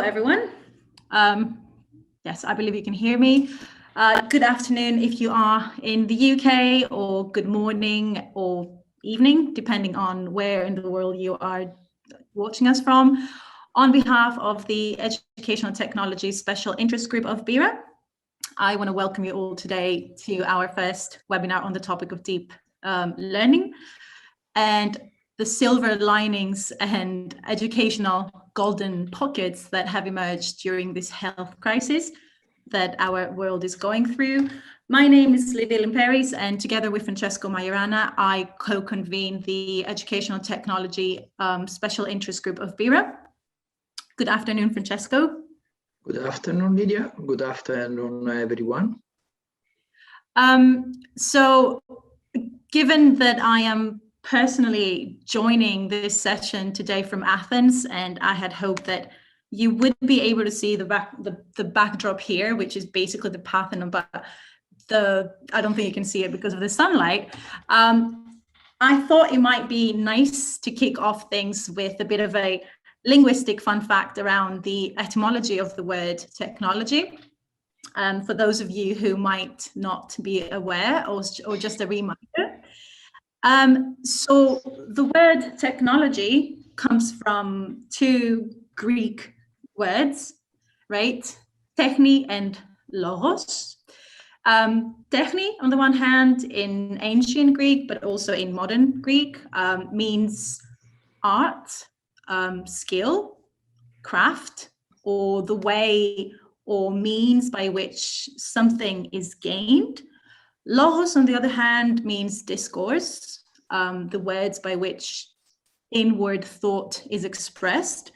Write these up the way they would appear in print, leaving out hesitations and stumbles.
everyone. Yes, I believe you can hear me. Good afternoon if you are in the UK, or good morning or evening, depending on where in the world you are watching us from. On behalf of the Educational Technology Special Interest Group of BERA, I want to welcome you all today to our first webinar on the topic of deep learning and the silver linings and educational golden pockets that have emerged during this health crisis that our world is going through. My name is Livia Limperis, and together with Francesco Majorana, I co-convene the Educational Technology Special Interest Group of BERA. Good afternoon, Francesco. Good afternoon, Lydia. Good afternoon, everyone. So, given that I am personally joining this session today from Athens, and I had hoped that you would be able to see the backdrop here, which is basically the Parthenon, but I don't think you can see it because of the sunlight. I thought it might be nice to kick off things with a bit of a linguistic fun fact around the etymology of the word technology. For those of you who might not be aware, or just a reminder. So the word technology comes from two Greek words, right? Techni and logos. Techni, on the one hand, in ancient Greek, but also in modern Greek, means art, skill, craft, or the way or means by which something is gained. Logos, on the other hand, means discourse, the words by which inward thought is expressed.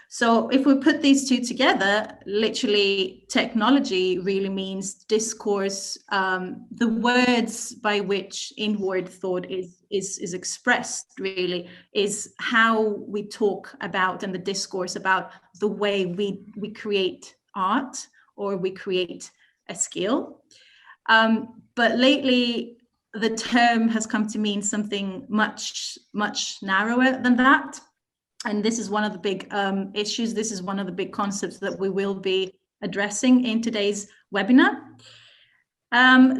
So if we put these two together, literally technology really means discourse, the words by which inward thought is expressed, really, is how we talk about, and the discourse about the way we create art or we create a skill. But lately, the term has come to mean something much, much narrower than that. And this is one of the big issues. This is one of the big concepts that we will be addressing in today's webinar.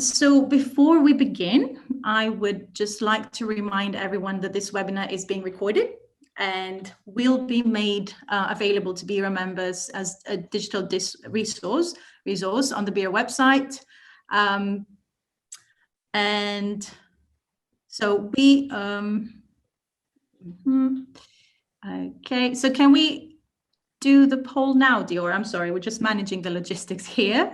So before we begin, I would just like to remind everyone that this webinar is being recorded and will be made available to BERA members as a digital resource on the BERA website. And so we, okay, so can we do the poll now, Dior? I'm sorry, we're just managing the logistics here.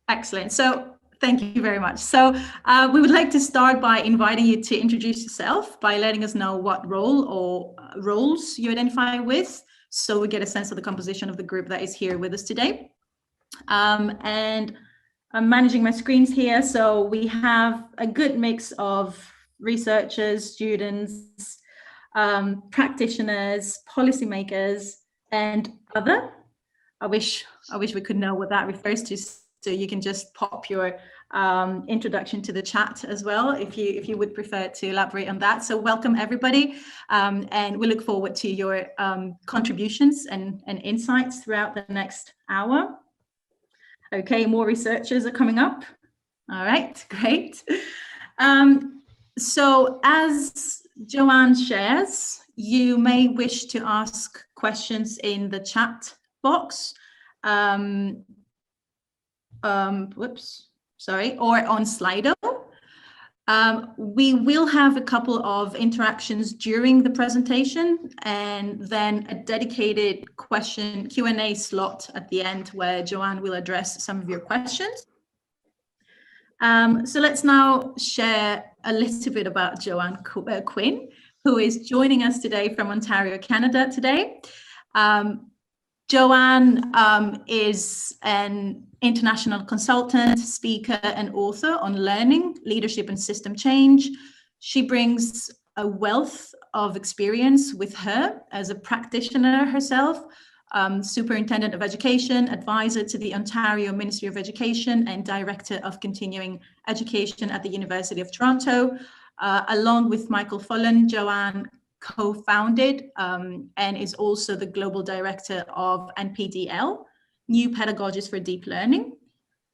Excellent. So thank you very much. So we would like to start by inviting you to introduce yourself by letting us know what role or roles you identify with, so we get a sense of the composition of the group that is here with us today. And I'm managing my screens here. So we have a good mix of researchers, students, practitioners, policymakers, and other. I wish we could know what that refers to. So you can just pop your introduction to the chat as well, if you would prefer to elaborate on that. So welcome everybody, and we look forward to your contributions and insights throughout the next hour. Okay, more researchers are coming up. All right, great. So as Joanne shares, you may wish to ask questions in the chat box. Or on Slido. We will have a couple of interactions during the presentation, and then a dedicated Q&A slot at the end where Joanne will address some of your questions. So let's now share a little bit about Joanne Quinn, who is joining us today from Ontario, Canada today. Joanne is an international consultant, speaker, and author on learning, leadership, and system change. She brings a wealth of experience with her as a practitioner herself, Superintendent of Education, advisor to the Ontario Ministry of Education, and Director of Continuing Education at the University of Toronto. Along with Michael Fullen, Joanne co-founded and is also the global director of NPDL, New Pedagogies for Deep Learning,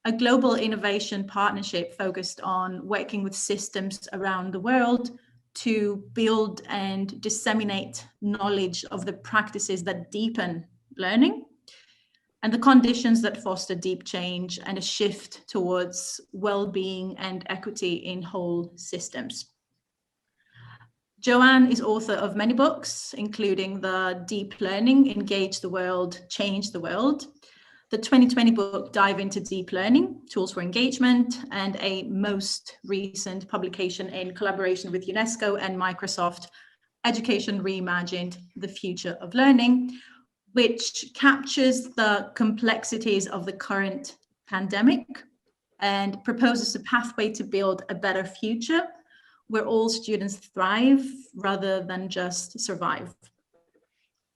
a global innovation partnership focused on working with systems around the world to build and disseminate knowledge of the practices that deepen learning and the conditions that foster deep change and a shift towards well-being and equity in whole systems. Joanne is author of many books, including the Deep Learning, Engage the World, Change the World, the 2020 book, Dive into Deep Learning, Tools for Engagement, and a most recent publication in collaboration with UNESCO and Microsoft, Education Reimagined, The Future of Learning, which captures the complexities of the current pandemic and proposes a pathway to build a better future where all students thrive rather than just survive.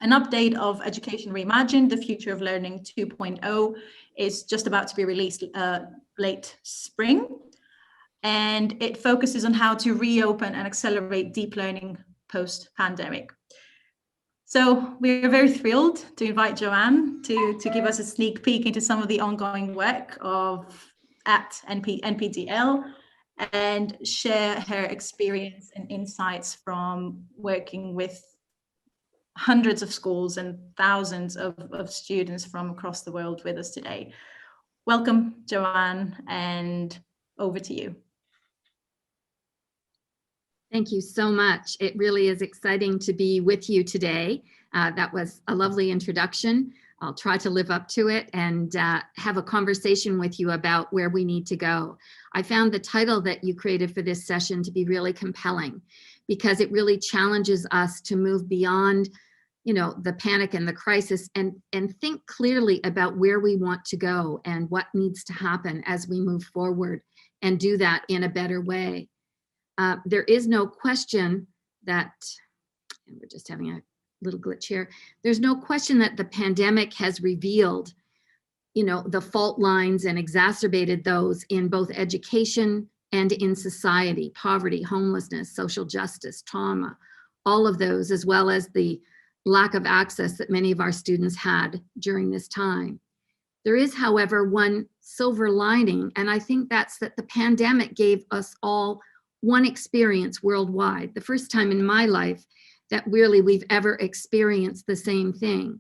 An update of Education Reimagined, The Future of Learning 2.0 is just about to be released late spring. And it focuses on how to reopen and accelerate deep learning post-pandemic. So we're very thrilled to invite Joanne to give us a sneak peek into some of the ongoing work at NPDL and share her experience and insights from working with hundreds of schools and thousands of students from across the world with us today. Welcome, Joanne, and over to you. Thank you so much. It really is exciting to be with you today. That was a lovely introduction. I'll try to live up to it and have a conversation with you about where we need to go. I found the title that you created for this session to be really compelling because it really challenges us to move beyond, the panic and the crisis and think clearly about where we want to go and what needs to happen as we move forward and do that in a better way. There is no question that, and we're just having a little glitch here. There's no question that the pandemic has revealed, the fault lines and exacerbated those in both education and in society, poverty, homelessness, social justice, trauma, all of those, as well as the lack of access that many of our students had during this time. There is, however, one silver lining, and I think that's that the pandemic gave us all one experience worldwide, the first time in my life that really we've ever experienced the same thing.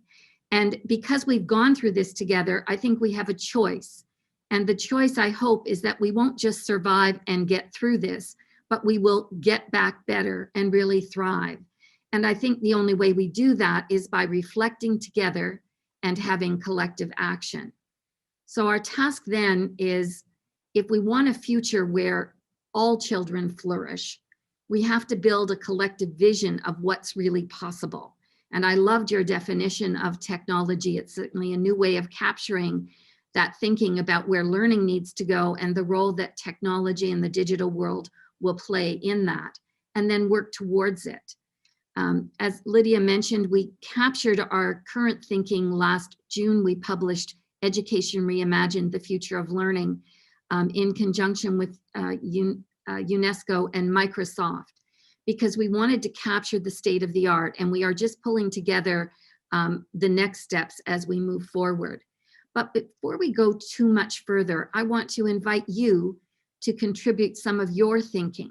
And because we've gone through this together, I think we have a choice. And the choice, I hope, is that we won't just survive and get through this, but we will get back better and really thrive. And I think the only way we do that is by reflecting together and having collective action. So our task then is, if we want a future where all children flourish, we have to build a collective vision of what's really possible. And I loved your definition of technology. It's certainly a new way of capturing that thinking about where learning needs to go and the role that technology and the digital world will play in that, and then work towards it. As Lydia mentioned, we captured our current thinking last June. We published Education Reimagined, The Future of Learning, in conjunction with UNESCO and Microsoft, because we wanted to capture the state of the art, and we are just pulling together the next steps as we move forward. But before we go too much further, I want to invite you to contribute some of your thinking.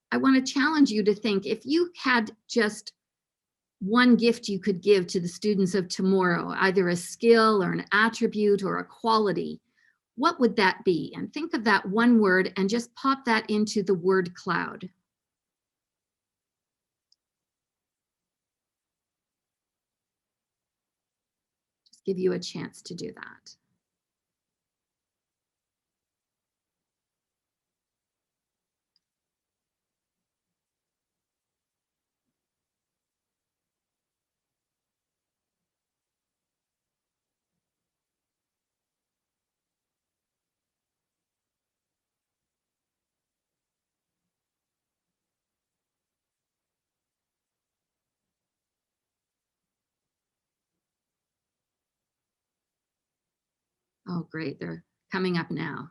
I want to challenge you to think, if you had just one gift you could give to the students of tomorrow, either a skill or an attribute or a quality, what would that be? And think of that one word and just pop that into the word cloud. Just give you a chance to do that. Oh, great, they're coming up now.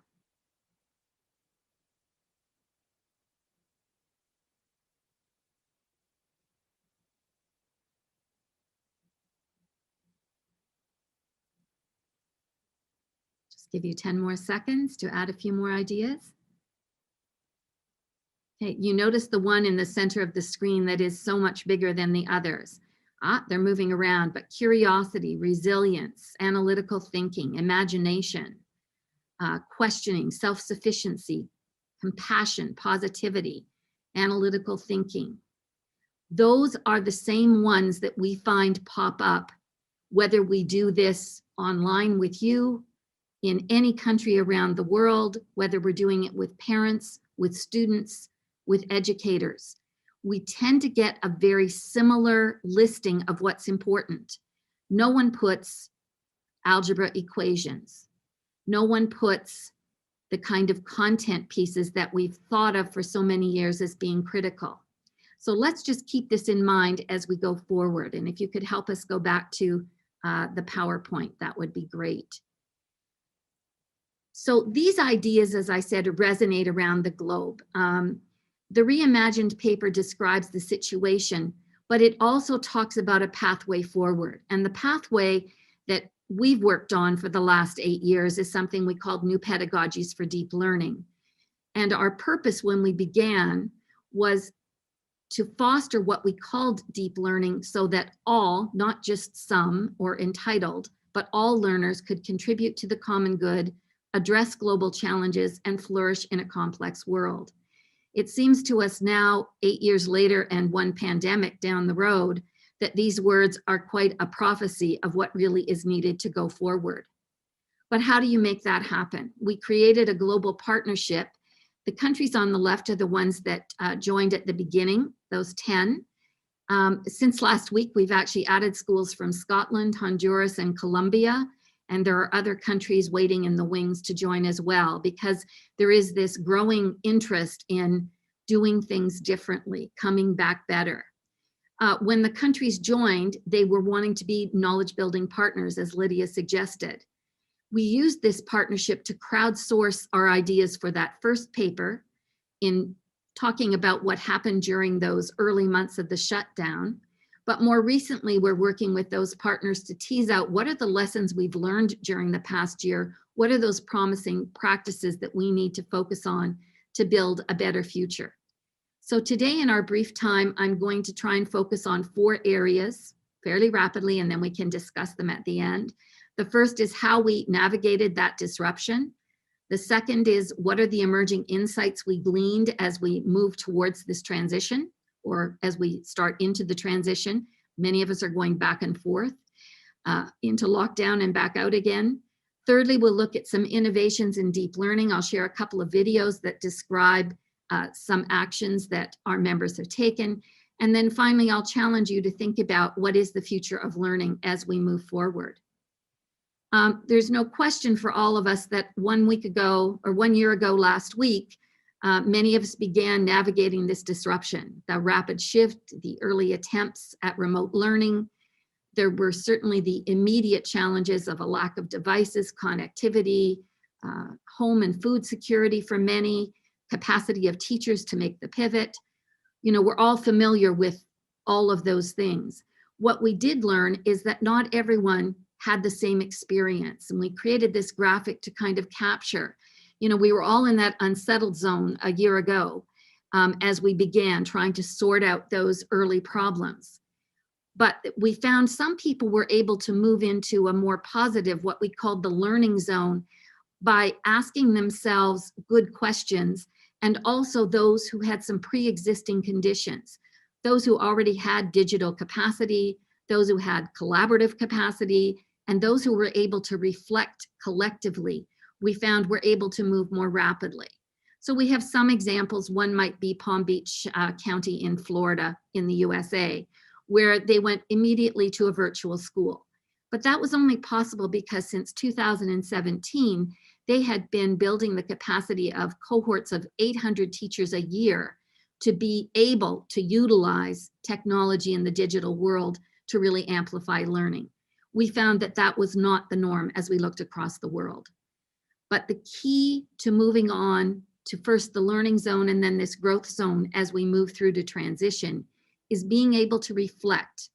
Just give you 10 more seconds to add a few more ideas. Okay, you notice the one in the center of the screen that is so much bigger than the others. They're moving around, but curiosity, resilience, analytical thinking, imagination, questioning, self-sufficiency, compassion, positivity, analytical thinking. Those are the same ones that we find pop up, whether we do this online with you, in any country around the world, whether we're doing it with parents, with students, with educators. We tend to get a very similar listing of what's important. No one puts algebra equations. No one puts the kind of content pieces that we've thought of for so many years as being critical. So let's just keep this in mind as we go forward. And if you could help us go back to the PowerPoint, that would be great. So these ideas, as I said, resonate around the globe. The reimagined paper describes the situation, but it also talks about a pathway forward. And the pathway that we've worked on for the last 8 years is something we called New Pedagogies for Deep Learning. And our purpose when we began was to foster what we called deep learning so that all, not just some or entitled, but all learners could contribute to the common good, address global challenges, and flourish in a complex world. It seems to us now, 8 years later and one pandemic down the road, that these words are quite a prophecy of what really is needed to go forward. But how do you make that happen? We created a global partnership. The countries on the left are the ones that joined at the beginning, those 10. Since last week, we've actually added schools from Scotland, Honduras, and Colombia. And there are other countries waiting in the wings to join as well, because there is this growing interest in doing things differently, coming back better. When the countries joined, they were wanting to be knowledge building partners, as Lydia suggested. We used this partnership to crowdsource our ideas for that first paper in talking about what happened during those early months of the shutdown. But more recently, we're working with those partners to tease out what are the lessons we've learned during the past year? What are those promising practices that we need to focus on to build a better future? So today in our brief time, I'm going to try and focus on 4 areas fairly rapidly, and then we can discuss them at the end. The first is how we navigated that disruption. The second is what are the emerging insights we gleaned as we move towards this transition, or as we start into the transition. Many of us are going back and forth into lockdown and back out again. Thirdly, we'll look at some innovations in deep learning. I'll share a couple of videos that describe some actions that our members have taken. And then finally, I'll challenge you to think about what is the future of learning as we move forward. There's no question for all of us that 1 week ago, or 1 year ago last week, many of us began navigating this disruption, the rapid shift, the early attempts at remote learning. There were certainly the immediate challenges of a lack of devices, connectivity, home and food security for many, capacity of teachers to make the pivot. You know, we're all familiar with all of those things. What we did learn is that not everyone had the same experience. And we created this graphic to kind of capture, you know, we were all in that unsettled zone a year ago as we began trying to sort out those early problems. But we found some people were able to move into a more positive, what we called the learning zone, by asking themselves good questions, and also those who had some pre-existing conditions, those who already had digital capacity, those who had collaborative capacity, and those who were able to reflect collectively, we found were able to move more rapidly. So we have some examples. One might be Palm Beach County in Florida in the USA, where they went immediately to a virtual school. But that was only possible because since 2017, they had been building the capacity of cohorts of 800 teachers a year to be able to utilize technology in the digital world to really amplify learning. We found that that was not the norm as we looked across the world. But the key to moving on to first the learning zone and then this growth zone as we move through to transition is being able to reflect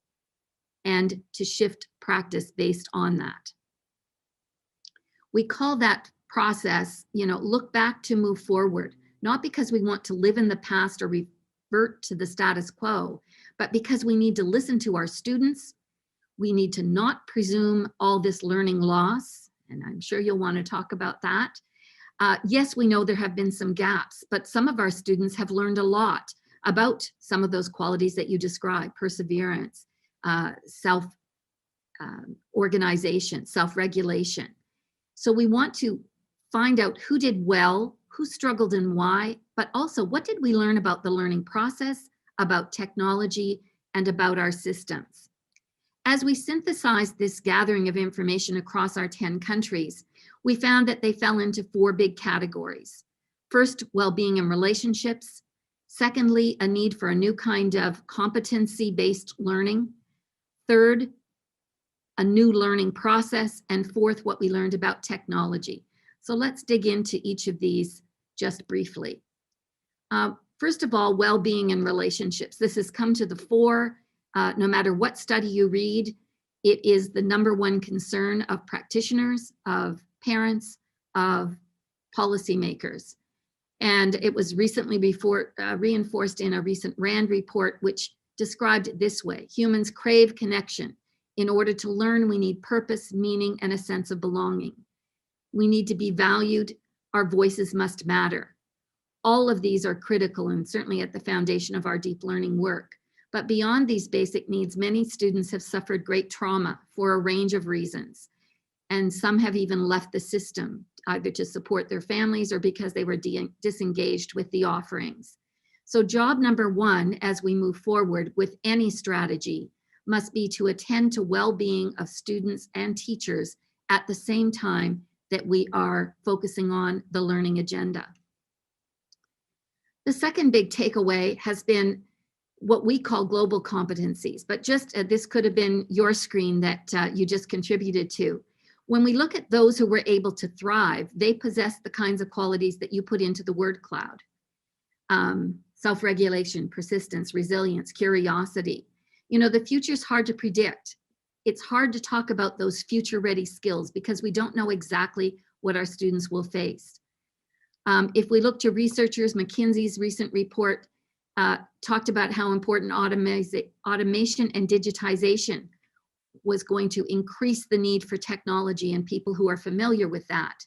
and to shift practice based on that. We call that process, look back to move forward, not because we want to live in the past or revert to the status quo, but because we need to listen to our students. We need to not presume all this learning loss, and I'm sure you'll want to talk about that. Yes, we know there have been some gaps, but some of our students have learned a lot about some of those qualities that you described: perseverance, self-organization, self-regulation. So we want to find out who did well, who struggled and why, but also what did we learn about the learning process, about technology, and about our systems. As we synthesized this gathering of information across our 10 countries, we found that they fell into 4 big categories. First, well-being and relationships. Secondly, a need for a new kind of competency-based learning. Third, a new learning process. And fourth, what we learned about technology. So let's dig into each of these just briefly. First of all, well-being and relationships. This has come to the fore. No matter what study you read, it is the #1 concern of practitioners, of parents, of policymakers. And it was recently reinforced in a recent RAND report, which described it this way: humans crave connection. In order to learn, we need purpose, meaning, and a sense of belonging. We need to be valued. Our voices must matter. All of these are critical and certainly at the foundation of our deep learning work. But beyond these basic needs, many students have suffered great trauma for a range of reasons. And some have even left the system, either to support their families or because they were disengaged with the offerings. So job #1, as we move forward with any strategy, must be to attend to well-being of students and teachers at the same time that we are focusing on the learning agenda. The second big takeaway has been what we call global competencies, but just this could have been your screen that you just contributed to. When we look at those who were able to thrive, they possess the kinds of qualities that you put into the word cloud. Self-regulation, persistence, resilience, curiosity. The future is hard to predict. It's hard to talk about those future-ready skills because we don't know exactly what our students will face. If we look to researchers, McKinsey's recent report talked about how important automation and digitization was going to increase the need for technology and people who are familiar with that.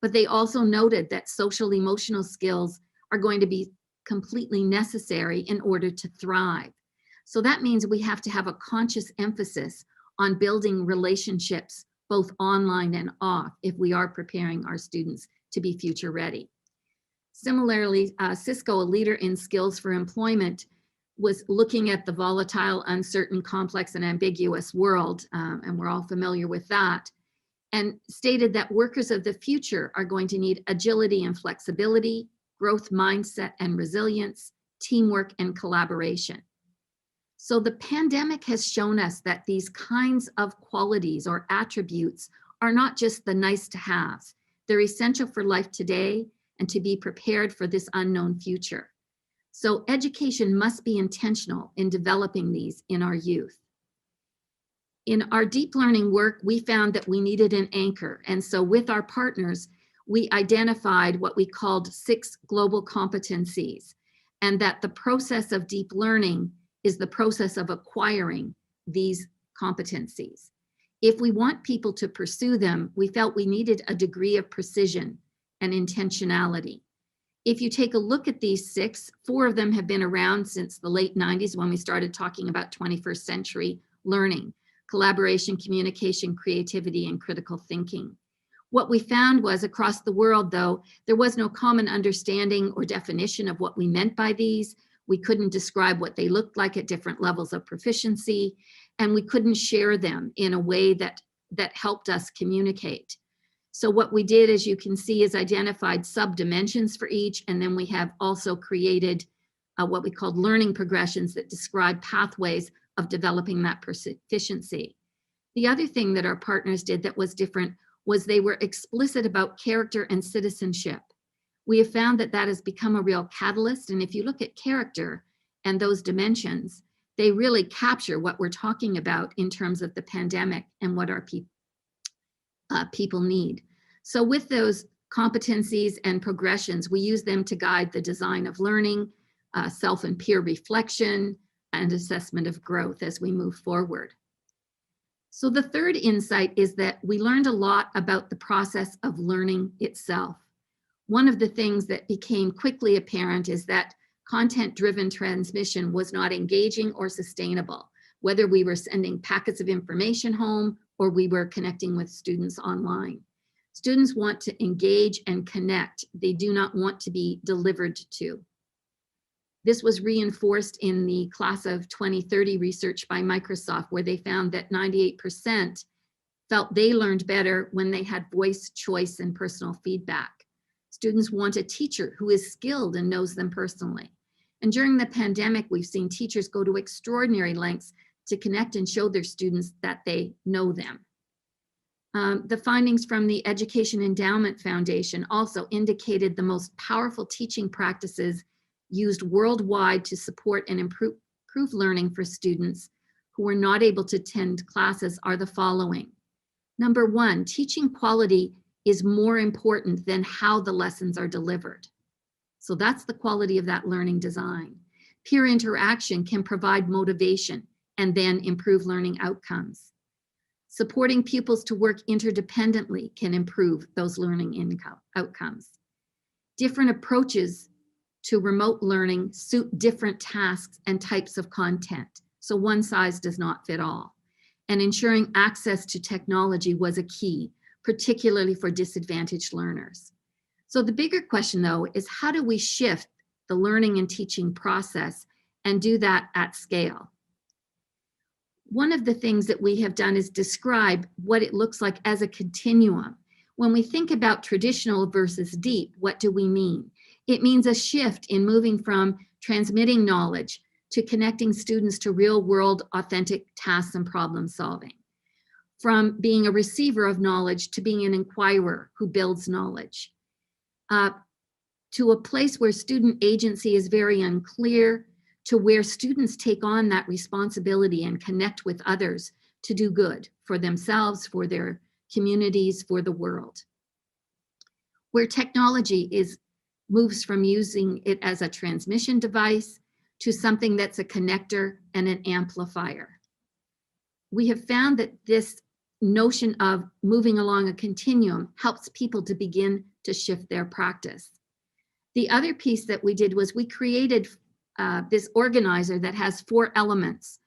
But they also noted that social emotional skills are going to be completely necessary in order to thrive. So that means we have to have a conscious emphasis on building relationships, both online and off, if we are preparing our students to be future ready. Similarly, Cisco, a leader in skills for employment, was looking at the volatile, uncertain, complex, and ambiguous world, and we're all familiar with that, and stated that workers of the future are going to need agility and flexibility, growth mindset and resilience, teamwork and collaboration. So the pandemic has shown us that these kinds of qualities or attributes are not just the nice to haves. They're essential for life today and to be prepared for this unknown future. So education must be intentional in developing these in our youth. In our deep learning work, we found that we needed an anchor. And so with our partners, we identified what we called 6 global competencies, and that the process of deep learning is the process of acquiring these competencies. If we want people to pursue them, we felt we needed a degree of precision and intentionality. If you take a look at these 6, 4 of them have been around since the late 90s when we started talking about 21st century learning: collaboration, communication, creativity, and critical thinking. What we found was across the world, though, there was no common understanding or definition of what we meant by these. We couldn't describe what they looked like at different levels of proficiency, and we couldn't share them in a way that helped us communicate. So what we did, as you can see, is identified sub-dimensions for each, and then we have also created what we called learning progressions that describe pathways of developing that proficiency. The other thing that our partners did that was different was they were explicit about character and citizenship. We have found that that has become a real catalyst, and if you look at character and those dimensions, they really capture what we're talking about in terms of the pandemic and what our people need. So with those competencies and progressions, we use them to guide the design of learning, self and peer reflection, and assessment of growth as we move forward. So the third insight is that we learned a lot about the process of learning itself. One of the things that became quickly apparent is that content-driven transmission was not engaging or sustainable, whether we were sending packets of information home or we were connecting with students online. Students want to engage and connect. They do not want to be delivered to. This was reinforced in the class of 2030 research by Microsoft, where they found that 98% felt they learned better when they had voice, choice, and personal feedback. Students want a teacher who is skilled and knows them personally. And during the pandemic, we've seen teachers go to extraordinary lengths to connect and show their students that they know them. The findings from the Education Endowment Foundation also indicated the most powerful teaching practices used worldwide to support and improve learning for students who were not able to attend classes are the following. Number one, teaching quality is more important than how the lessons are delivered. So that's the quality of that learning design. Peer interaction can provide motivation and then improve learning outcomes. Supporting pupils to work interdependently can improve those learning outcomes. Different approaches to remote learning suit different tasks and types of content. So one size does not fit all. And ensuring access to technology was a key, particularly for disadvantaged learners. So the bigger question though is, how do we shift the learning and teaching process and do that at scale? One of the things that we have done is describe what it looks like as a continuum. When we think about traditional versus deep, what do we mean? It means a shift in moving from transmitting knowledge to connecting students to real-world authentic tasks and problem solving. From being a receiver of knowledge to being an inquirer who builds knowledge. To a place where student agency is very unclear, to where students take on that responsibility and connect with others to do good for themselves, for their communities, for the world. Where technology moves from using it as a transmission device to something that's a connector and an amplifier. We have found that this notion of moving along a continuum helps people to begin to shift their practice. The other piece that we did was we created this organizer that has 4 elements.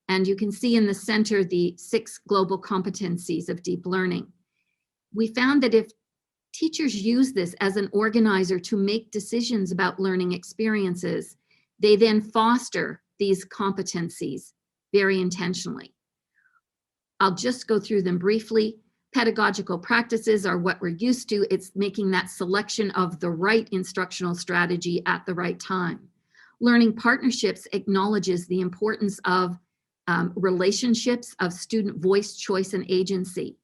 And you can see in the center the 6 global competencies of deep learning. We found that if teachers use this as an organizer to make decisions about learning experiences, they then foster these competencies very intentionally. I'll just go through them briefly. Pedagogical practices are what we're used to. It's making that selection of the right instructional strategy at the right time. Learning partnerships acknowledges the importance of relationships, of student voice, choice, and agency.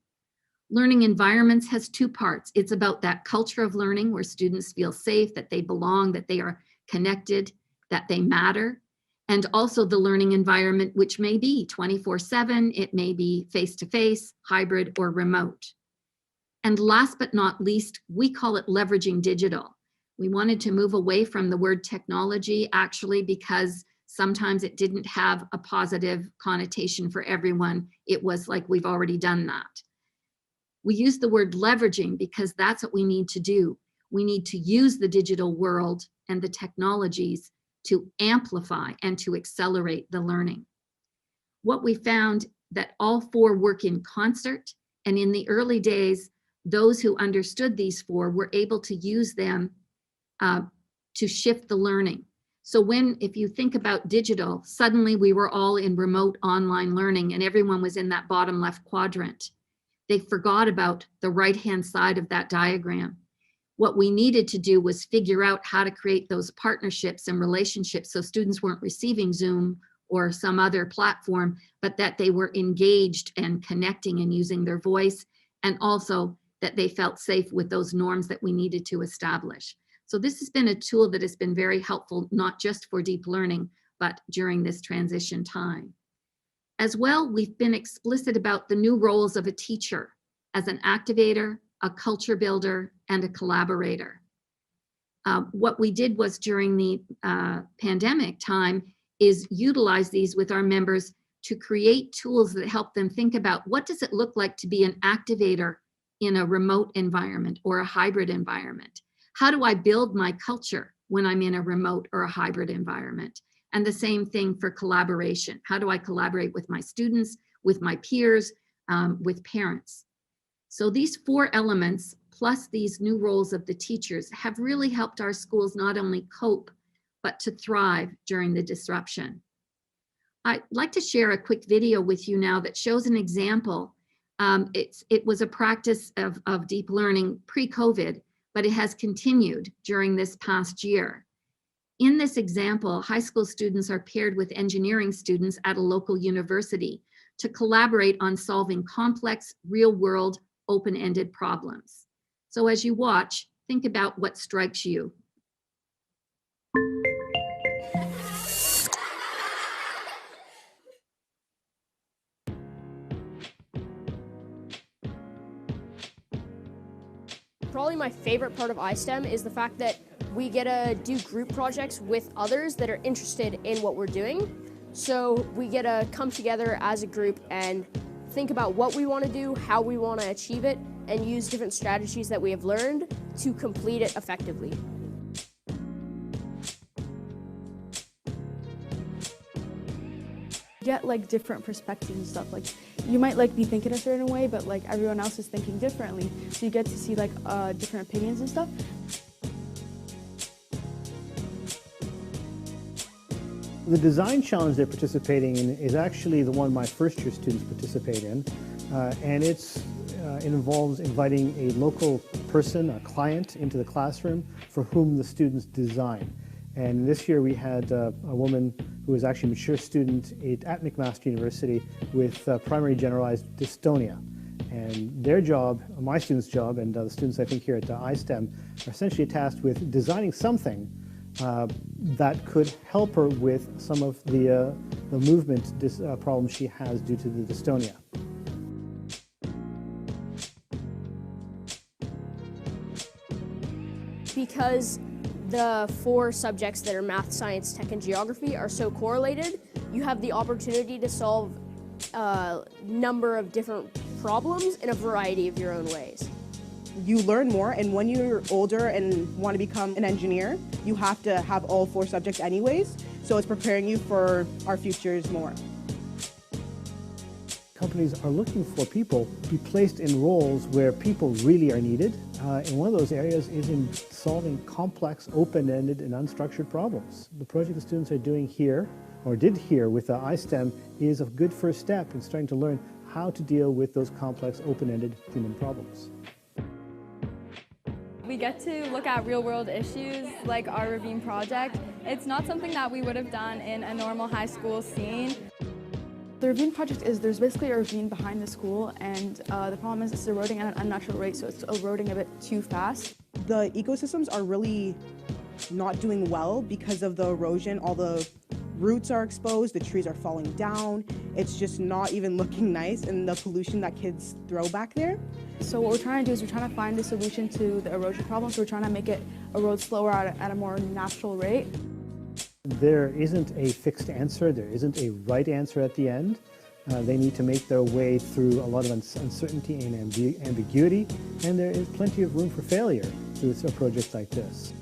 Learning environments has 2 parts. It's about that culture of learning where students feel safe, that they belong, that they are connected, that they matter. And also the learning environment, which may be 24/7, it may be face-to-face, hybrid, or remote. And last but not least, we call it leveraging digital. We wanted to move away from the word technology, actually, because sometimes it didn't have a positive connotation for everyone. It was like, we've already done that. We use the word leveraging because that's what we need to do. We need to use the digital world and the technologies to amplify and to accelerate the learning. What we found that all 4 work in concert, and in the early days, those who understood these 4 were able to use them to shift the learning. So if you think about digital, suddenly we were all in remote online learning and everyone was in that bottom left quadrant. They forgot about the right-hand side of that diagram. What we needed to do was figure out how to create those partnerships and relationships so students weren't receiving Zoom or some other platform, but that they were engaged and connecting and using their voice, and also that they felt safe with those norms that we needed to establish. So this has been a tool that has been very helpful, not just for deep learning, but during this transition time. As well, we've been explicit about the new roles of a teacher as an activator, a culture builder, and a collaborator. What we did was during the pandemic time is utilize these with our members to create tools that help them think about what does it look like to be an activator in a remote environment or a hybrid environment? How do I build my culture when I'm in a remote or a hybrid environment? And the same thing for collaboration. How do I collaborate with my students, with my peers, with parents? So these 4 elements, plus these new roles of the teachers, have really helped our schools not only cope, but to thrive during the disruption. I'd like to share a quick video with you now that shows an example. It was a practice of deep learning pre-COVID, but it has continued during this past year. In this example, high school students are paired with engineering students at a local university to collaborate on solving complex, real-world, open-ended problems. So as you watch, think about what strikes you. Probably my favorite part of iSTEM is the fact that we get to do group projects with others that are interested in what we're doing. So we get to come together as a group and think about what we want to do, how we want to achieve it, and use different strategies that we have learned to complete it effectively. Get like different perspectives and stuff. Like you might like be thinking a certain way, but like everyone else is thinking differently. So you get to see like different opinions and stuff. The design challenge they're participating in is actually the one my first year students participate in, and it involves inviting a local person, a client, into the classroom for whom the students design. And this year we had a woman who was actually a mature student at McMaster University with primary generalized dystonia. And their job, my student's job, and the students I think here at iSTEM are essentially tasked with designing something that could help her with some of the movement problems she has due to the dystonia. Because the 4 subjects that are math, science, tech, and geography are so correlated, you have the opportunity to solve a number of different problems in a variety of your own ways. You learn more, and when you're older and want to become an engineer, you have to have all 4 subjects anyways, so it's preparing you for our futures more. Companies are looking for people to be placed in roles where people really are needed, and one of those areas is in solving complex, open-ended, and unstructured problems. The project the students are doing here, or did here with iSTEM, is a good first step in starting to learn how to deal with those complex, open-ended human problems. We get to look at real-world issues like our Ravine project. It's not something that we would have done in a normal high school scene. The ravine project is there's basically a ravine behind the school, and the problem is it's eroding at an unnatural rate, so it's eroding a bit too fast. The ecosystems are really not doing well because of the erosion. All the roots are exposed, the trees are falling down. It's just not even looking nice, and the pollution that kids throw back there. So what we're trying to do is we're trying to find a solution to the erosion problem, so we're trying to make it erode slower at a more natural rate. There isn't a fixed answer, there isn't a right answer at the end. They need to make their way through a lot of uncertainty and ambiguity, and there is plenty of room for failure through a project like this.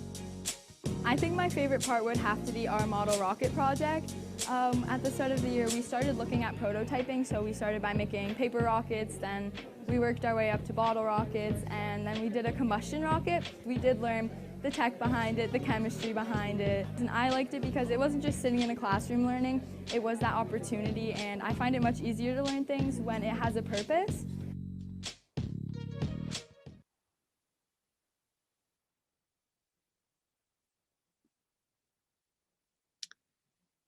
I think my favorite part would have to be our model rocket project. At the start of the year, we started looking at prototyping, so we started by making paper rockets, then we worked our way up to bottle rockets, and then we did a combustion rocket. We did learn the tech behind it, the chemistry behind it, and I liked it because it wasn't just sitting in a classroom learning, it was that opportunity, and I find it much easier to learn things when it has a purpose.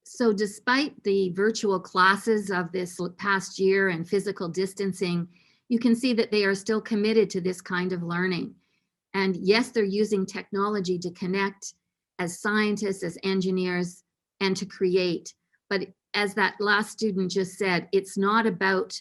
So despite the virtual classes of this past year and physical distancing, you can see that they are still committed to this kind of learning. And yes, they're using technology to connect as scientists, as engineers, and to create. But as that last student just said, it's not about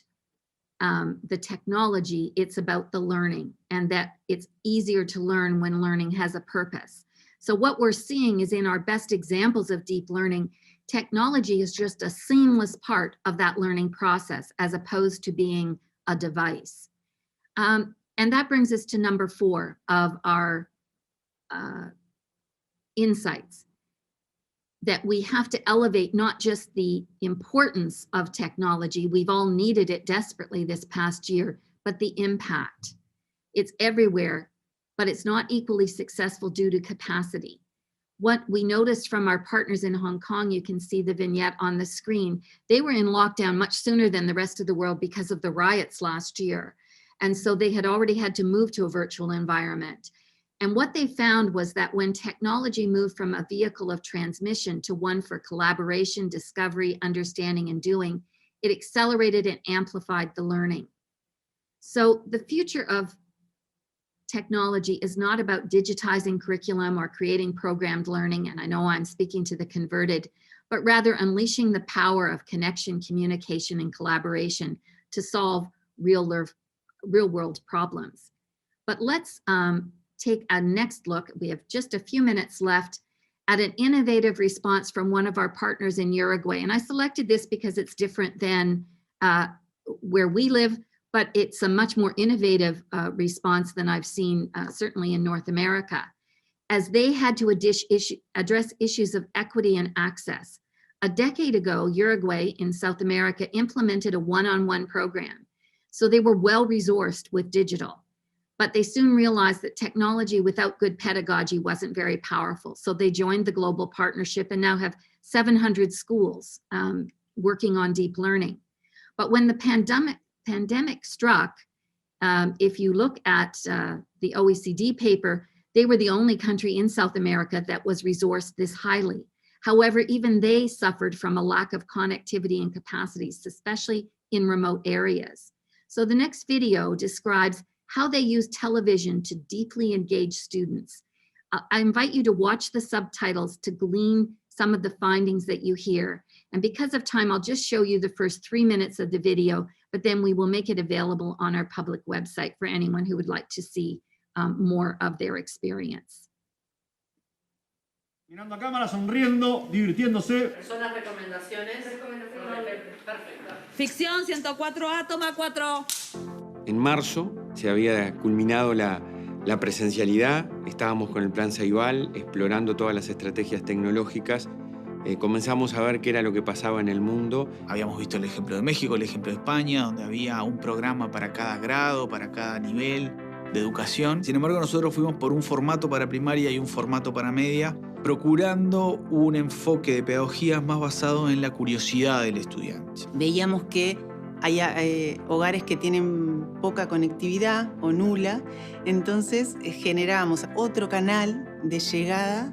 the technology, it's about the learning, and that it's easier to learn when learning has a purpose. So what we're seeing is in our best examples of deep learning, technology is just a seamless part of that learning process as opposed to being a device. And that brings us to number 4 of our insights, that we have to elevate not just the importance of technology, we've all needed it desperately this past year, but the impact. It's everywhere, but it's not equally successful due to capacity. What we noticed from our partners in Hong Kong, you can see the vignette on the screen, they were in lockdown much sooner than the rest of the world because of the riots last year. And so they had already had to move to a virtual environment. And what they found was that when technology moved from a vehicle of transmission to one for collaboration, discovery, understanding, and doing, it accelerated and amplified the learning. So the future of technology is not about digitizing curriculum or creating programmed learning, and I know I'm speaking to the converted, but rather unleashing the power of connection, communication, and collaboration to solve real-world problems. But let's take a next look. We have just a few minutes left at an innovative response from one of our partners in Uruguay. And I selected this because it's different than where we live, but it's a much more innovative response than I've seen certainly in North America, as they had to address issues of equity and access. A decade ago, Uruguay in South America implemented a one-on-one program. So they were well-resourced with digital, but they soon realized that technology without good pedagogy wasn't very powerful. So they joined the global partnership and now have 700 schools working on deep learning. But when the pandemic struck, if you look at the OECD paper, they were the only country in South America that was resourced this highly. However, even they suffered from a lack of connectivity and capacities, especially in remote areas. So the next video describes how they use television to deeply engage students. I invite you to watch the subtitles to glean some of the findings that you hear. And because of time, I'll just show you the first 3 minutes of the video, but then we will make it available on our public website for anyone who would like to see more of their experience. Mirando a cámara, sonriendo, divirtiéndose. Son las recomendaciones. Perfecto. Ficción 104A, toma 4. En marzo se había culminado la presencialidad, estábamos con el plan Ceibal explorando todas las estrategias tecnológicas, comenzamos a ver qué era lo que pasaba en el mundo. Habíamos visto el ejemplo de México, el ejemplo de España, donde había un programa para cada grado, para cada nivel de educación. Sin embargo, nosotros fuimos por un formato para primaria y un formato para media, procurando un enfoque de pedagogía más basado en la curiosidad del estudiante. Veíamos que hay hogares que tienen poca conectividad o nula, entonces generábamos otro canal de llegada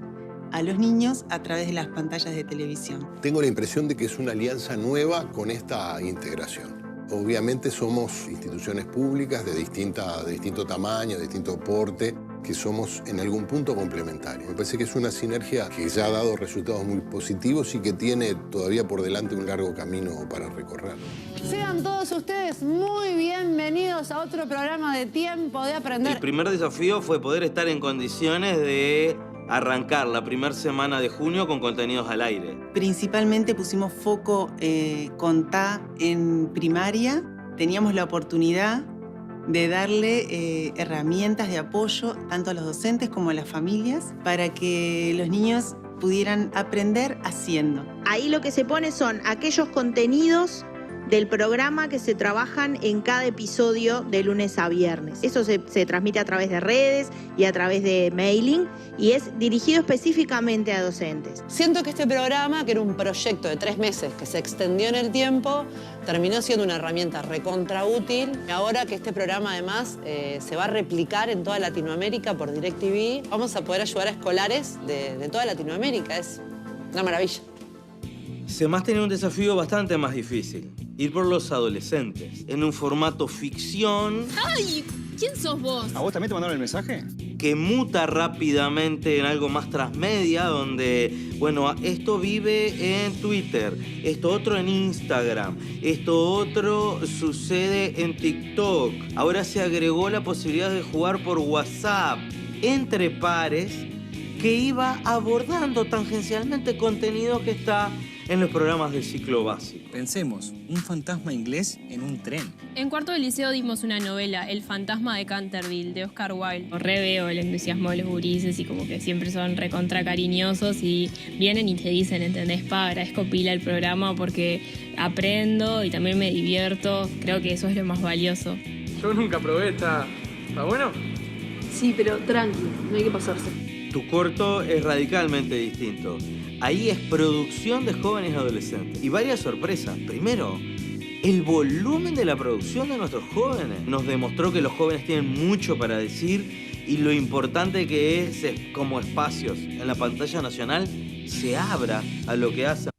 a los niños a través de las pantallas de televisión. Tengo la impresión de que es una alianza nueva con esta integración. Obviamente somos instituciones públicas de distinto tamaño, de distinto porte, que somos en algún punto complementarios. Me parece que es una sinergia que ya ha dado resultados muy positivos y que tiene todavía por delante un largo camino para recorrer. Sean todos ustedes muy bienvenidos a otro programa de Tiempo de Aprender. El primer desafío fue poder estar en condiciones de arrancar la primera semana de junio con contenidos al aire. Principalmente pusimos foco con TA en primaria. Teníamos la oportunidad de darle herramientas de apoyo tanto a los docentes como a las familias para que los niños pudieran aprender haciendo. Ahí lo que se pone son aquellos contenidos del programa que se trabajan en cada episodio de lunes a viernes. Eso se transmite a través de redes y a través de mailing y es dirigido específicamente a docentes. Siento que este programa, que era un proyecto de 3 meses que se extendió en el tiempo, terminó siendo una herramienta recontra útil. Ahora que este programa además se va a replicar en toda Latinoamérica por DirecTV, vamos a poder ayudar a escolares de toda Latinoamérica. Es una maravilla. CEMAS tenía un desafío bastante más difícil. Ir por los adolescentes, en un formato ficción. ¡Ay! ¿Quién sos vos? ¿A vos también te mandaron el mensaje? que muta rápidamente en algo más transmedia, donde, bueno, esto vive en Twitter, esto otro en Instagram, esto otro sucede en TikTok. Ahora se agregó la posibilidad de jugar por WhatsApp entre pares, que iba abordando tangencialmente contenido que está en los programas del ciclo básico. Pensemos, un fantasma inglés en un tren. En cuarto de liceo dimos una novela, El fantasma de Canterville, de Oscar Wilde. Re veo el entusiasmo de los gurises y como que siempre son recontra cariñosos y vienen y te dicen, ¿entendés? Pa, agradezco pila el programa porque aprendo y también me divierto. Creo que eso es lo más valioso. Yo nunca probé, ¿está bueno? Sí, pero tranqui, no hay que pasarse. Tu corto es radicalmente distinto. Ahí es producción de jóvenes y adolescentes. Y varias sorpresas. Primero, el volumen de la producción de nuestros jóvenes nos demostró que los jóvenes tienen mucho para decir y lo importante que es como espacios en la pantalla nacional se abra a lo que hacen.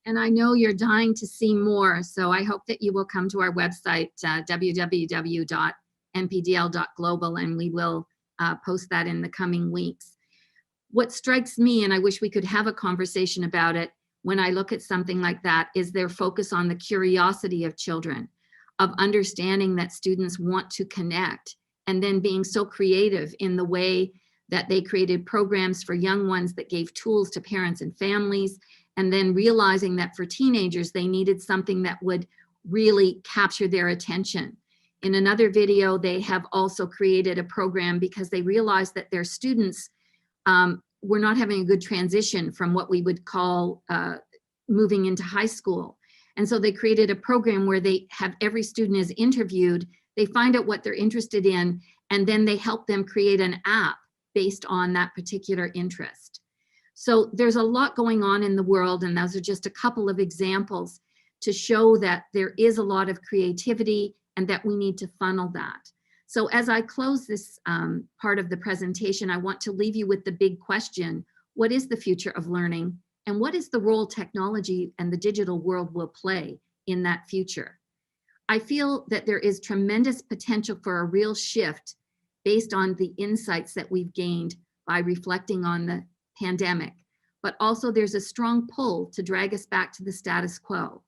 And I know you're dying to see more, so I hope that you will come to our website, www.npdl.global, and we will post that in the coming weeks. What strikes me, and I wish we could have a conversation about it when I look at something like that, is their focus on the curiosity of children, of understanding that students want to connect, and then being so creative in the way that they created programs for young ones that gave tools to parents and families, and then realizing that for teenagers, they needed something that would really capture their attention. In another video, they have also created a program because they realized that their students were not having a good transition from what we would call moving into high school. And so they created a program where they have every student is interviewed, they find out what they're interested in, and then they help them create an app based on that particular interest. So there's a lot going on in the world, and those are just a couple of examples to show that there is a lot of creativity and that we need to funnel that. So as I close this part of the presentation, I want to leave you with the big question: what is the future of learning, and what is the role technology and the digital world will play in that future? I feel that there is tremendous potential for a real shift based on the insights that we've gained by reflecting on the pandemic, but also there's a strong pull to drag us back to the status quo.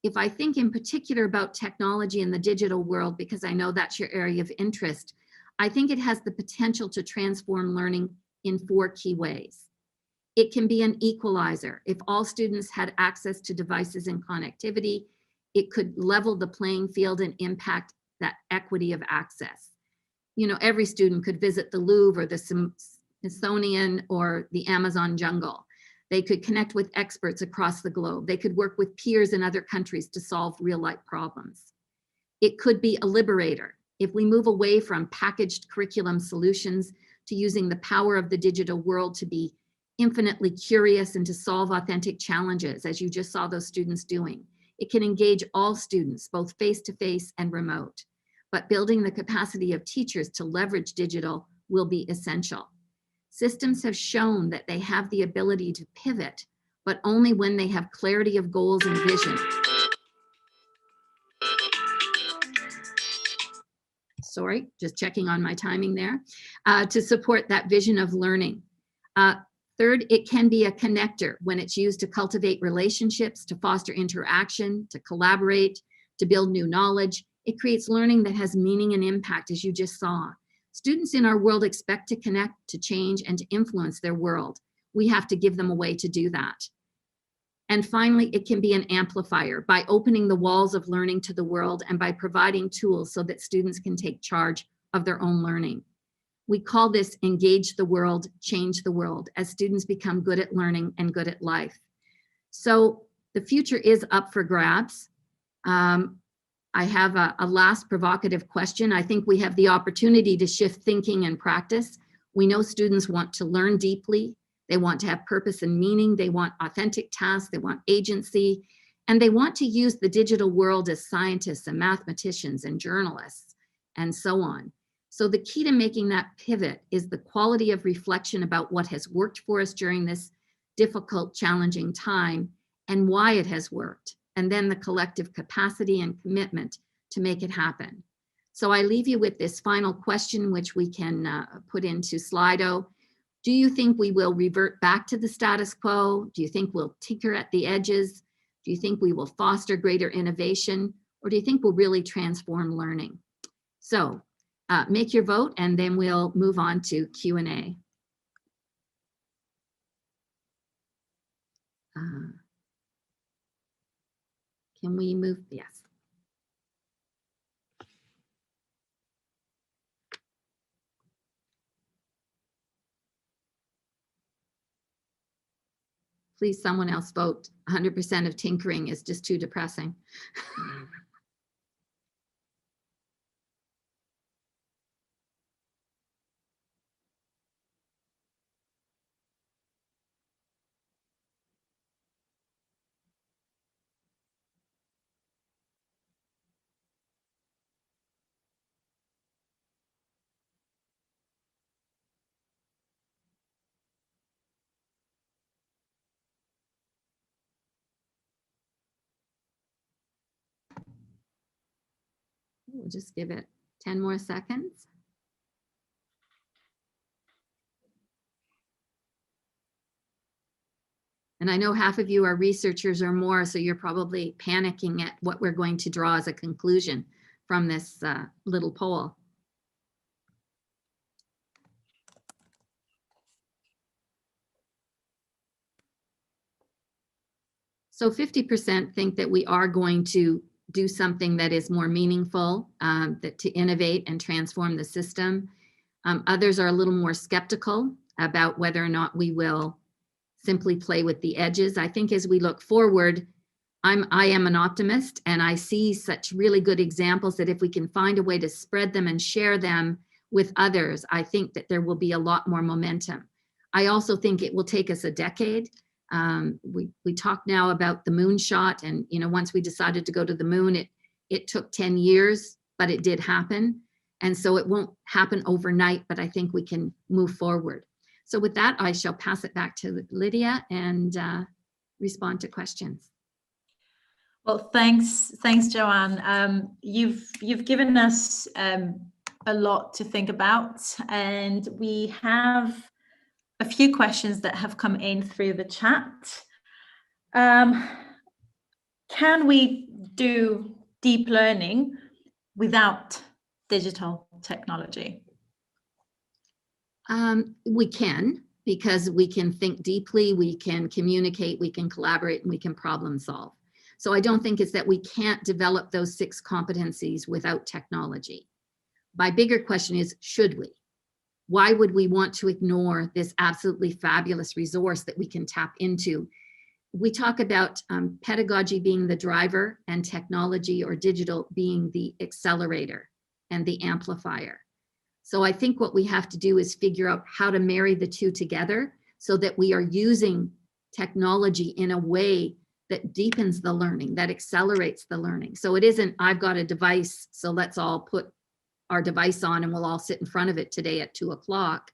If I think in particular about technology in the digital world, because I know that's your area of interest, I think it has the potential to transform learning in 4 key ways. It can be an equalizer. If all students had access to devices and connectivity, it could level the playing field and impact that equity of access. You know, every student could visit the Louvre or the Smithsonian or the Amazon jungle. They could connect with experts across the globe. They could work with peers in other countries to solve real-life problems. It could be a liberator. If we move away from packaged curriculum solutions to using the power of the digital world to be infinitely curious and to solve authentic challenges, as you just saw those students doing, it can engage all students, both face-to-face and remote. But building the capacity of teachers to leverage digital will be essential. Systems have shown that they have the ability to pivot, but only when they have clarity of goals and vision. Sorry, just checking on my timing there, to support that vision of learning. Third, it can be a connector when it's used to cultivate relationships, to foster interaction, to collaborate, to build new knowledge. It creates learning that has meaning and impact, as you just saw. Students in our world expect to connect, to change, and to influence their world. We have to give them a way to do that. And finally, it can be an amplifier by opening the walls of learning to the world and by providing tools so that students can take charge of their own learning. We call this engage the world, change the world, as students become good at learning and good at life. So the future is up for grabs. I have a last provocative question. I think we have the opportunity to shift thinking and practice. We know students want to learn deeply. They want to have purpose and meaning. They want authentic tasks. They want agency. And they want to use the digital world as scientists and mathematicians and journalists and so on. So the key to making that pivot is the quality of reflection about what has worked for us during this difficult, challenging time and why it has worked, and then the collective capacity and commitment to make it happen. So I leave you with this final question, which we can put into Slido. Do you think we will revert back to the status quo? Do you think we'll tinker at the edges? Do you think we will foster greater innovation? Or do you think we'll really transform learning? So make your vote, and then we'll move on to Q&A. Can we move? Yes. Please, someone else vote. 100% of tinkering is just too depressing. We'll just give it 10 more seconds. And I know half of you are researchers or more, so you're probably panicking at what we're going to draw as a conclusion from this little poll. So 50% think that we are going to do something that is more meaningful, that to innovate and transform the system. Others are a little more skeptical about whether or not we will simply play with the edges. I think as we look forward, I am an optimist, and I see such really good examples that if we can find a way to spread them and share them with others, I think that there will be a lot more momentum. I also think it will take us a decade. We talk now about the moonshot, and once we decided to go to the moon, it took 10 years, but it did happen. And so it won't happen overnight, but I think we can move forward. So with that, I shall pass it back to Lydia and respond to questions. Well, thanks, Joanne. You've given us a lot to think about, and we have a few questions that have come in through the chat. Can we do deep learning without digital technology? We can, because we can think deeply, we can communicate, we can collaborate, and we can problem solve. So I don't think it's that we can't develop those 6 competencies without technology. My bigger question is, should we? Why would we want to ignore this absolutely fabulous resource that we can tap into? We talk about pedagogy being the driver and technology or digital being the accelerator and the amplifier. So I think what we have to do is figure out how to marry the two together so that we are using technology in a way that deepens the learning, that accelerates the learning. So it isn't, I've got a device, so let's all put our device on and we'll all sit in front of it today at 2 o'clock.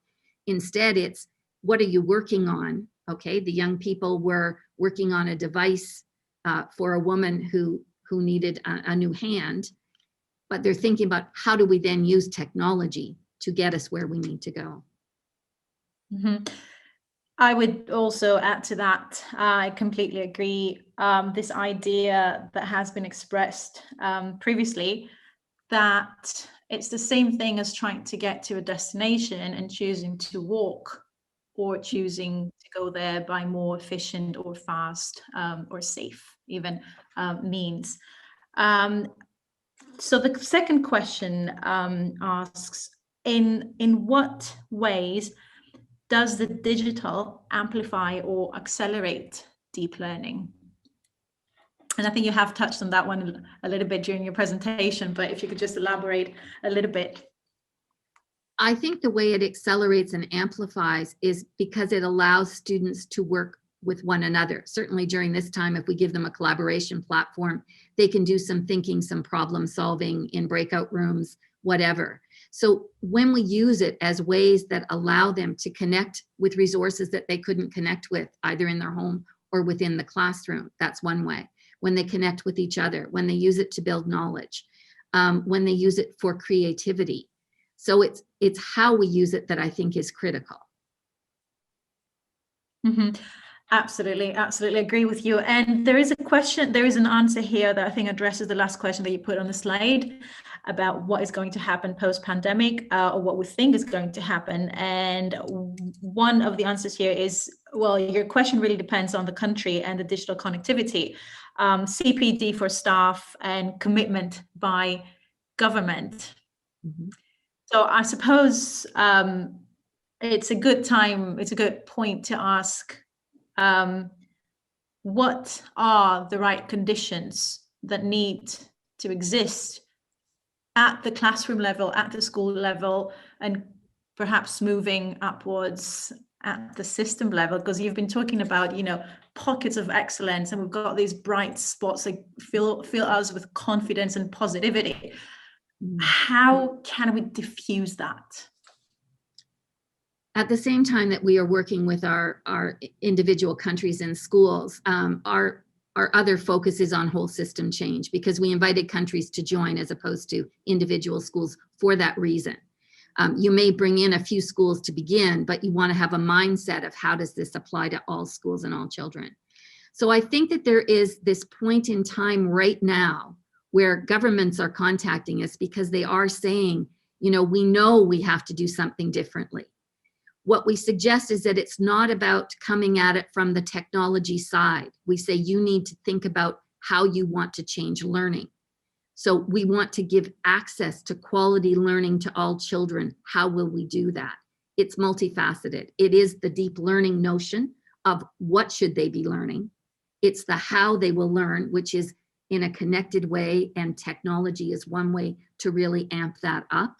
Instead, it's, what are you working on? Okay, the young people were working on a device for a woman who needed a new hand, but they're thinking about how do we then use technology to get us where we need to go. Mm-hmm. I would also add to that, I completely agree, this idea that has been expressed previously, that it's the same thing as trying to get to a destination and choosing to walk or choosing to go there by more efficient or fast or safe even means. So the second question asks, in what ways does the digital amplify or accelerate deep learning? And I think you have touched on that one a little bit during your presentation, but if you could just elaborate a little bit. I think the way it accelerates and amplifies is because it allows students to work with one another. Certainly during this time, if we give them a collaboration platform, they can do some thinking, some problem solving in breakout rooms, whatever. So when we use it as ways that allow them to connect with resources that they couldn't connect with either in their home or within the classroom, that's one way. When they connect with each other, when they use it to build knowledge. when they use it for creativity. So it's how we use it that I think is critical. Absolutely, absolutely agree with you. And there is an answer here that I think addresses the last question that you put on the slide about what is going to happen post-pandemic, or what we think is going to happen. And one of the answers here is, well, your question really depends on the country and the digital connectivity, CPD for staff, and commitment by government. So I suppose it's a good point to ask, what are the right conditions that need to exist at the classroom level, at the school level, and perhaps moving upwards at the system level? Because you've been talking about, pockets of excellence, and we've got these bright spots that fill us with confidence and positivity. How can we diffuse that? At the same time that we are working with our individual countries and schools, our other focus is on whole system change, because we invited countries to join as opposed to individual schools for that reason. You may bring in a few schools to begin, but you want to have a mindset of how does this apply to all schools and all children. So I think that there is this point in time right now where governments are contacting us because they are saying, we know we have to do something differently. What we suggest is that it's not about coming at it from the technology side. We say you need to think about how you want to change learning. So we want to give access to quality learning to all children. How will we do that? It's multifaceted. It is the deep learning notion of what should they be learning. It's the how they will learn, which is in a connected way, and technology is one way to really amp that up.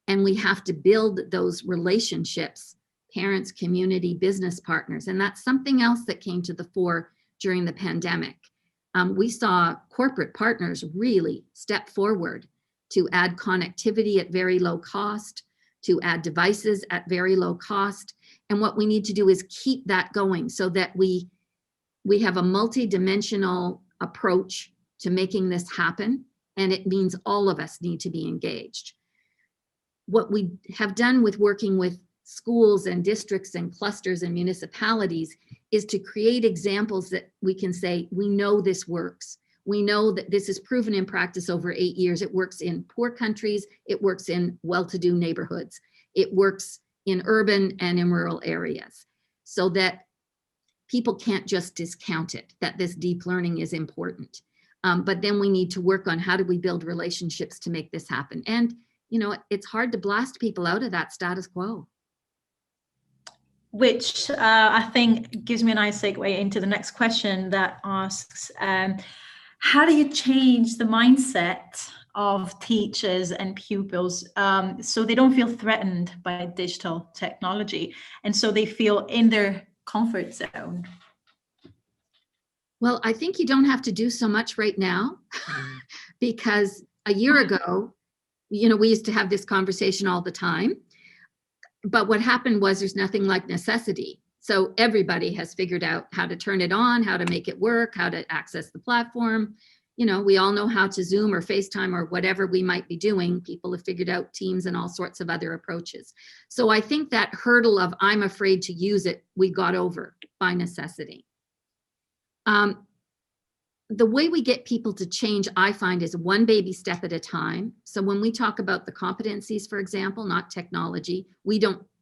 And we have to build those relationships, parents, community, business partners. And that's something else that came to the fore during the pandemic. We saw corporate partners really step forward to add connectivity at very low cost, to add devices at very low cost. And what we need to do is keep that going so that we have a multi-dimensional approach to making this happen. And it means all of us need to be engaged. What we have done with working with schools and districts and clusters and municipalities is to create examples that we can say, we know this works. We know that this is proven in practice over 8 years. It works in poor countries. It works in well-to-do neighborhoods. It works in urban and in rural areas, so that people can't just discount it, that this deep learning is important. But then we need to work on how do we build relationships to make this happen. And it's hard to blast people out of that status quo. Which I think gives me a nice segue into the next question that asks, how do you change the mindset of teachers and pupils so they don't feel threatened by digital technology, and so they feel in their comfort zone? Well, I think you don't have to do so much right now, because a year ago, we used to have this conversation all the time. But what happened was there's nothing like necessity. So everybody has figured out how to turn it on, how to make it work, how to access the platform. We all know how to Zoom or FaceTime or whatever we might be doing. People have figured out Teams and all sorts of other approaches. So I think that hurdle of I'm afraid to use it, we got over by necessity. The way we get people to change, I find, is one baby step at a time. So when we talk about the competencies, for example, not technology,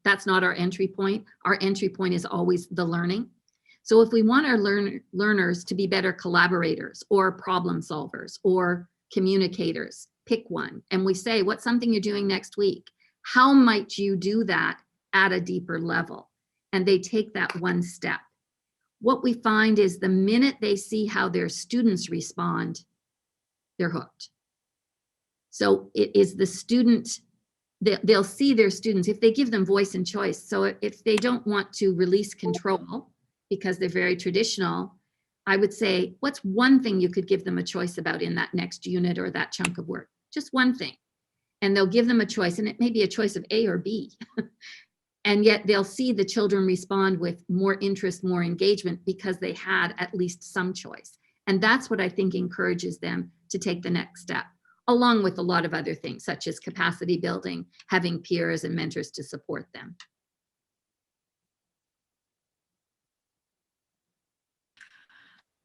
that's not our entry point. Our entry point is always the learning. So if we want our learners to be better collaborators or problem solvers or communicators, pick one. And we say, what's something you're doing next week? How might you do that at a deeper level? And they take that one step. What we find is the minute they see how their students respond, they're hooked. So it is the student, they'll see their students, if they give them voice and choice. So if they don't want to release control because they're very traditional, I would say, what's one thing you could give them a choice about in that next unit or that chunk of work? Just one thing. And they'll give them a choice, and it may be a choice of A or B. And yet they'll see the children respond with more interest, more engagement, because they had at least some choice. And that's what I think encourages them to take the next step. along with a lot of other things, such as capacity building, having peers and mentors to support them.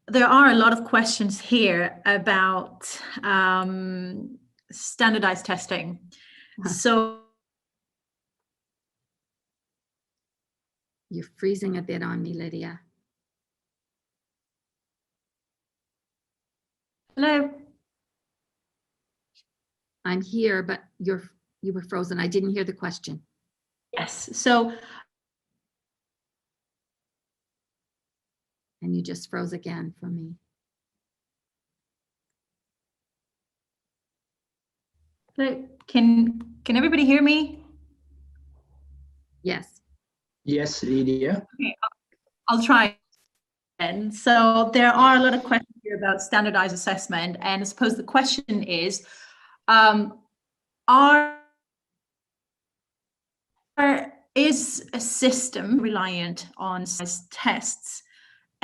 There are a lot of questions here about standardized testing. So you're freezing a bit on me, Lydia. Hello. I'm here, but you were frozen. I didn't hear the question. Yes. So. And you just froze again for me. Can everybody hear me? Yes. Yes, Lydia. Okay, I'll try. And so there are a lot of questions here about standardized assessment, and I suppose the question is, is a system reliant on tests?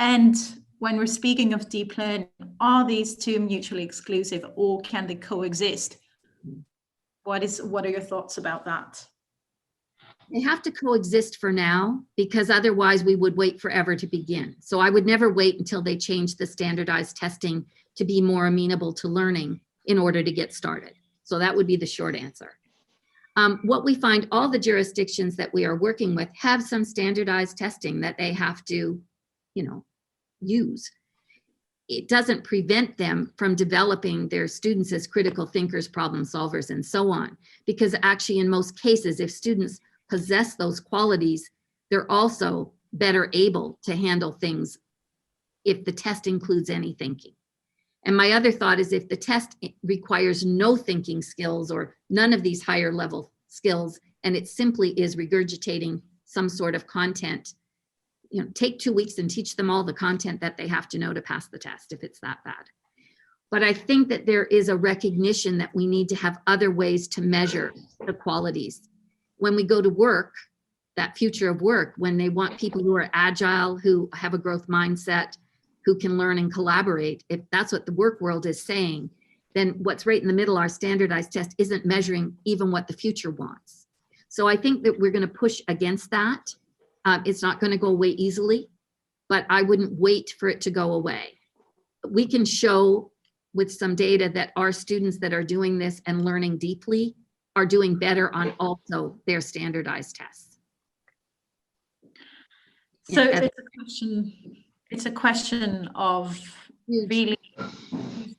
And when we're speaking of deep learning, are these two mutually exclusive, or can they coexist? What are your thoughts about that? They have to coexist for now, because otherwise we would wait forever to begin. So I would never wait until they change the standardized testing to be more amenable to learning in order to get started. So that would be the short answer. What we find, all the jurisdictions that we are working with have some standardized testing that they have to, use. It doesn't prevent them from developing their students as critical thinkers, problem solvers, and so on. Because actually, in most cases, if students possess those qualities, they're also better able to handle things if the test includes any thinking. And my other thought is, if the test requires no thinking skills or none of these higher level skills, and it simply is regurgitating some sort of content, take 2 weeks and teach them all the content that they have to know to pass the test, if it's that bad. But I think that there is a recognition that we need to have other ways to measure the qualities. When we go to work, that future of work, when they want people who are agile, who have a growth mindset, who can learn and collaborate, if that's what the work world is saying, then what's right in the middle, our standardized test, isn't measuring even what the future wants. So I think that we're going to push against that. It's not going to go away easily, but I wouldn't wait for it to go away. We can show with some data that our students that are doing this and learning deeply are doing better on also their standardized tests. So it's a question of really using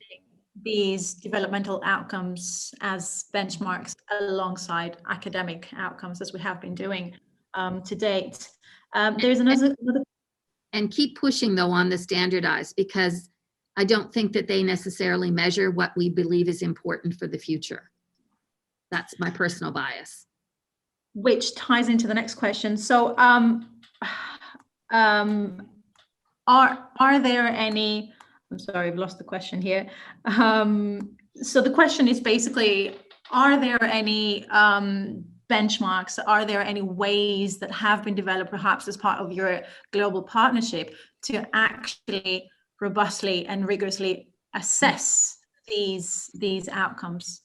these developmental outcomes as benchmarks alongside academic outcomes, as we have been doing to date. There's another. And keep pushing though on the standardized, because I don't think that they necessarily measure what we believe is important for the future. That's my personal bias. Which ties into the next question. So are there any, I'm sorry, I've lost the question here. So the question is basically, are there any benchmarks? Are there any ways that have been developed perhaps as part of your global partnership to actually robustly and rigorously assess these outcomes?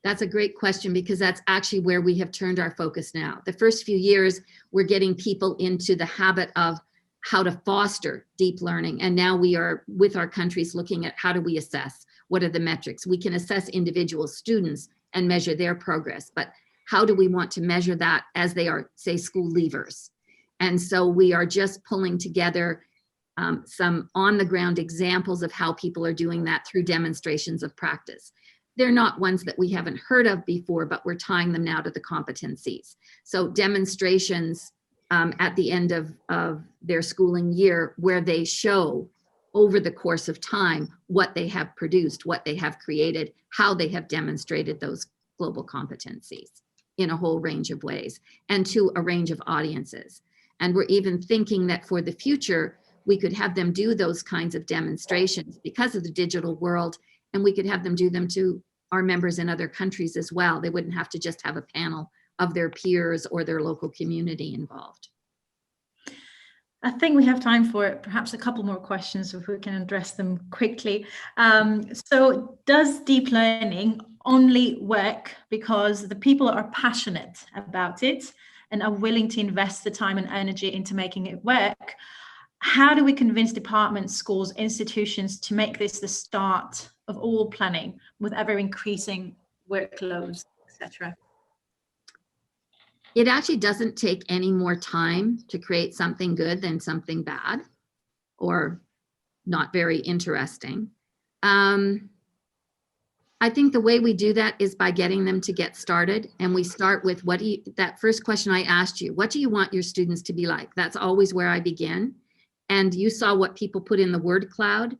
That's a great question, because that's actually where we have turned our focus now. The first few years, we're getting people into the habit of how to foster deep learning. And now we are, with our countries, looking at how do we assess? What are the metrics? We can assess individual students and measure their progress, but how do we want to measure that as they are, say, school leavers? And so we are just pulling together some on-the-ground examples of how people are doing that through demonstrations of practice. They're not ones that we haven't heard of before, but we're tying them now to the competencies. So demonstrations at the end of their schooling year, where they show over the course of time what they have produced, what they have created, how they have demonstrated those global competencies in a whole range of ways and to a range of audiences. And we're even thinking that for the future, we could have them do those kinds of demonstrations because of the digital world, and we could have them do them to our members in other countries as well. They wouldn't have to just have a panel of their peers or their local community involved. I think we have time for perhaps a couple more questions if we can address them quickly. So does deep learning only work because the people are passionate about it and are willing to invest the time and energy into making it work? How do we convince departments, schools, institutions to make this the start of all planning with ever increasing workloads, etc.? It actually doesn't take any more time to create something good than something bad or not very interesting. I think the way we do that is by getting them to get started. And we start with that first question I asked you, what do you want your students to be like? That's always where I begin. And you saw what people put in the word cloud.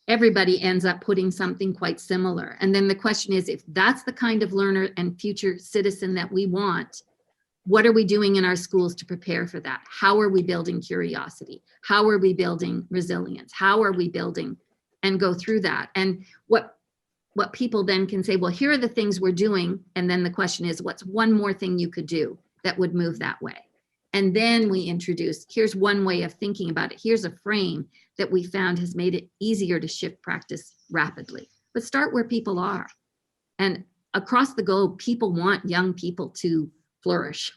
Everybody ends up putting something quite similar. And then the question is, if that's the kind of learner and future citizen that we want, what are we doing in our schools to prepare for that? How are we building curiosity? How are we building resilience? How are we building and go through that? And what people then can say, well, here are the things we're doing. And then the question is, what's one more thing you could do that would move that way? And then we introduce, here's one way of thinking about it. Here's a frame that we found has made it easier to shift practice rapidly. But start where people are. And across the globe, people want young people to flourish.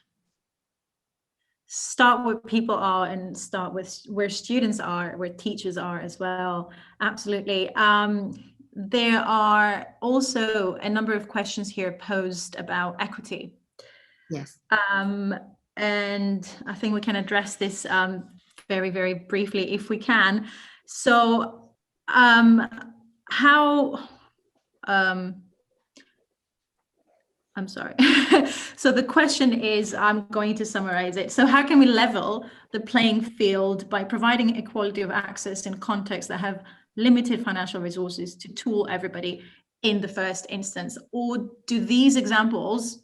Start where people are and start with where students are, where teachers are as well. Absolutely. There are also a number of questions here posed about equity. Yes. And I think we can address this very, very briefly if we can. So I'm sorry. So the question is, I'm going to summarize it. So how can we level the playing field by providing equality of access in contexts that have limited financial resources to tool everybody in the first instance? Or do these examples,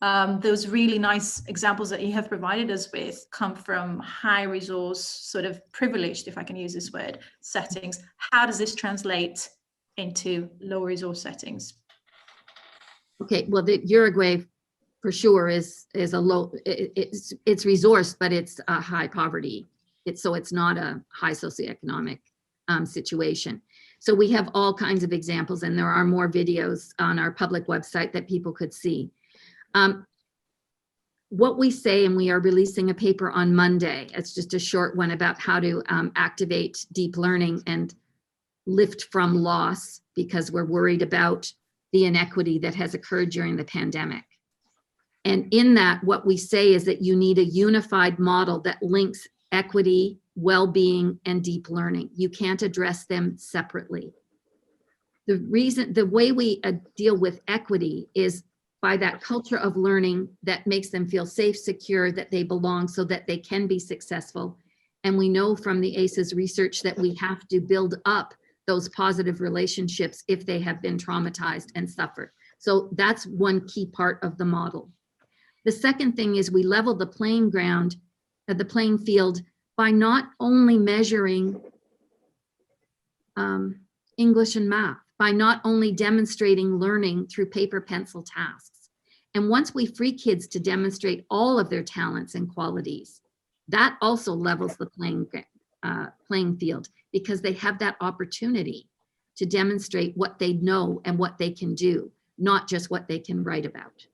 those really nice examples that you have provided us with, come from high resource, sort of privileged, if I can use this word, settings? How does this translate into low resource settings? Okay, well, the Uruguay for sure is a low, it's resourced, but it's a high poverty. So it's not a high socioeconomic situation. So we have all kinds of examples, and there are more videos on our public website that people could see. What we say, and we are releasing a paper on Monday, it's just a short one about how to activate deep learning and lift from loss, because we're worried about the inequity that has occurred during the pandemic. And in that, what we say is that you need a unified model that links equity, well-being, and deep learning. You can't address them separately. The way we deal with equity is by that culture of learning that makes them feel safe, secure, that they belong, so that they can be successful. And we know from the ACEs research that we have to build up those positive relationships if they have been traumatized and suffered. So that's one key part of the model. The second thing is we level the playing ground, the playing field, by not only measuring English and math, by not only demonstrating learning through paper pencil tasks. And once we free kids to demonstrate all of their talents and qualities, that also levels the playing field, because they have that opportunity to demonstrate what they know and what they can do, not just what they can write about.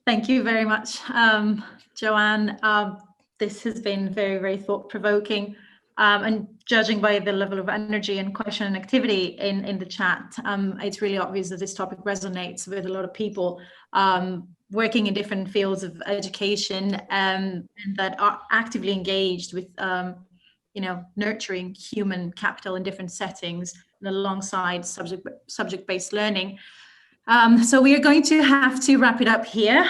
Thank you very much, Joanne. This has been very, very thought-provoking. And judging by the level of energy and question and activity in the chat, it's really obvious that this topic resonates with a lot of people working in different fields of education and that are actively engaged with nurturing human capital in different settings and alongside subject-based learning. So we are going to have to wrap it up here.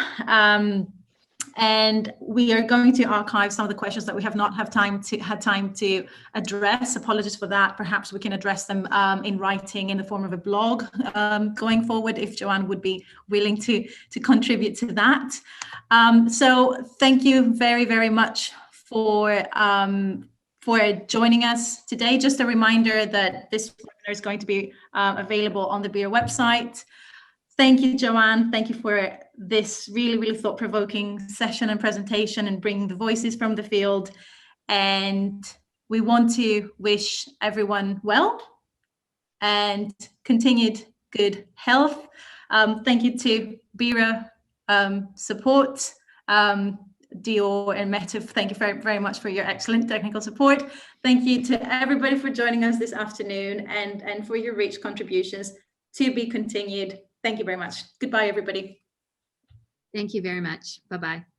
And we are going to archive some of the questions that we have not had time to address. Apologies for that. Perhaps we can address them in writing in the form of a blog going forward, if Joanne would be willing to contribute to that. So thank you very, very much for joining us today. Just a reminder that this webinar is going to be available on the BEER website. Thank you, Joanne. Thank you for this really, really thought-provoking session and presentation and bringing the voices from the field. And we want to wish everyone well and continued good health. Thank you to BIRA support, Dior and Metiv. Thank you very, very much for your excellent technical support. Thank you to everybody for joining us this afternoon and for your rich contributions. To be continued. Thank you very much. Goodbye, everybody. Thank you very much. Bye-bye.